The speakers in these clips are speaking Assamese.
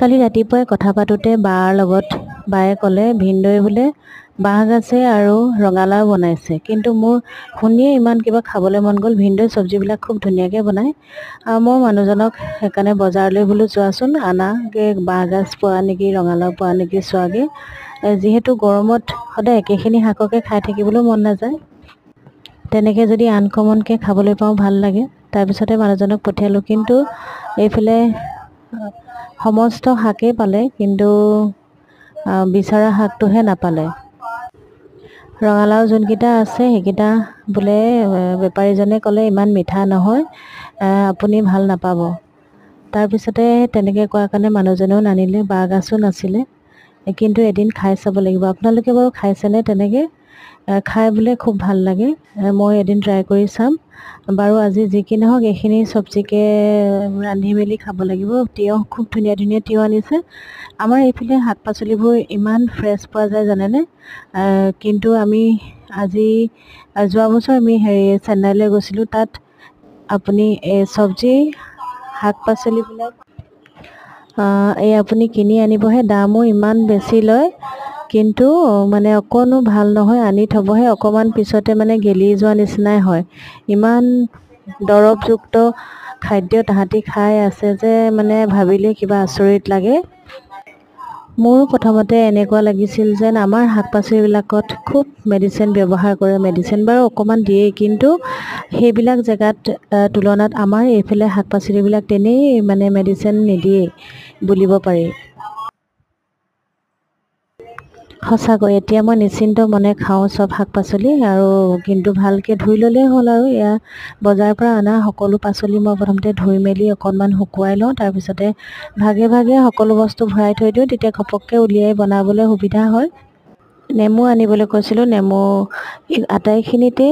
কালি ৰাতিপুৱাই কথা পাতোতে বাৰ লগত বায়ে ক'লে ভিনদৈ বোলে বাঁহগাজে আৰু ৰঙালাও বনাইছে। কিন্তু মোৰ শুনিয়ে ইমান কিবা খাবলৈ মন গ'ল। ভিনদৈ চব্জিবিলাক খুব ধুনীয়াকৈ বনায়। মই মানুহজনক সেইকাৰণে বজাৰলৈ বোলো যোৱাচোন আনাগৈ, বাঁহগাজ পোৱা নেকি, ৰঙালাও পোৱা নেকি চোৱাগৈ। যিহেতু গৰমত সদায় একেখিনি শাককে খাই থাকিবলৈও মন নাযায়, তেনেকৈ যদি আনকমনকৈ খাবলৈ পাওঁ ভাল লাগে। তাৰপিছতে মানুহজনক পঠিয়ালোঁ। কিন্তু এইফালে সমস্ত শাকেই পালে, কিন্তু বিচৰা শাকটোহে নাপালে। ৰঙালাও যোনকেইটা আছে সেইকেইটা বোলে বেপাৰীজনে ক'লে ইমান মিঠা নহয়, আপুনি ভাল নাপাব। তাৰপিছতে তেনেকৈ কোৱাৰ কাৰণে মানুহজনেও নানিলে। বাঁহগাজো নাছিলে। কিন্তু এদিন খাই চাব লাগিব। আপোনালোকে বাৰু খাইছেনে তেনেকৈ? খাই বোলে খুব ভাল লাগে। মই এদিন ট্ৰাই কৰি চাম বাৰু। আজি যি কি নহওক এইখিনি চব্জিকে ৰান্ধি মেলি খাব লাগিব। তিয়ঁহ খুব ধুনীয়া ধুনীয়া তিয়ঁহ আনিছে। আমাৰ এইফালে শাক পাচলিবোৰ ইমান ফ্ৰেছ পোৱা যায় জানেনে। কিন্তু আমি আজি যোৱা বছৰ আমি চেন্নাইলৈ গৈছিলোঁ। তাত আপুনি চব্জি শাক পাচলিবিলাক আপুনি কিনি আনিবহে, দামো ইমান বেছি লয়। কিন্তু মানে অকণো ভাল নহয়, আনি থ'বহে অকণমান পিছতে মানে গেলি যোৱা নিচিনাই হয়। ইমান দৰৱযুক্ত খাদ্য তাহাঁতি খাই আছে যে মানে ভাবিলে কিবা আচৰিত লাগে। মোৰো প্ৰথমতে এনেকুৱা লাগিছিল যেন আমাৰ শাক পাচলিবিলাকত খুব মেডিচিন ব্যৱহাৰ কৰে। মেডিচিন বাৰু অকণমান দিয়েই, কিন্তু সেইবিলাক জেগাত তুলনাত আমাৰ এইফালে শাক পাচলিবিলাক তেনেই মানে মেডিচিন নিদিয়েই বুলিব পাৰি। সঁচাকৈ এতিয়া মই নিশ্চিন্ত মনে খাওঁ চব শাক পাচলি। আৰু কিন্তু ভালকৈ ধুই ল'লেই হ'ল। আৰু এয়া বজাৰৰ পৰা অনা সকলো পাচলি মই প্ৰথমতে ধুই মেলি অকণমান শুকুৱাই লওঁ। তাৰপিছতে ভাগে ভাগে সকলো বস্তু ভৰাই থৈ দিওঁ, তেতিয়া ঘপককৈ উলিয়াই বনাবলৈ সুবিধা হয়। নেমু আনিবলৈ কৈছিলোঁ। নেমু আটাইখিনিতে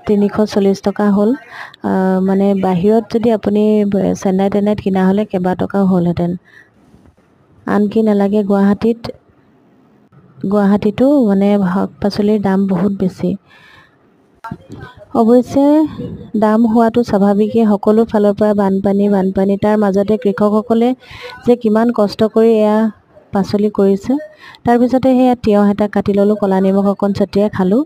340 টকা হ'ল। মানে বাহিৰত যদি আপুনি চেন্নাই তেন্নাইত কিনা হ'লে কেইবাটকাও হ'লহেঁতেন। আনকি নালাগে গুৱাহাটীতো মানে শাক পাচলিৰ দাম বহুত বেছি। অৱশ্যে দাম হোৱাটো স্বাভাৱিকেই। সকলো ফালৰ পৰা বানপানী, তাৰ মাজতে কৃষকসকলে যে কিমান কষ্ট কৰি এয়া পাচলি কৰিছে। তাৰপিছতে সেয়া তিয়ঁহ এটা কাটি ল'লোঁ, ক'লা নিমখ অকণ ছটিয়াই খালোঁ।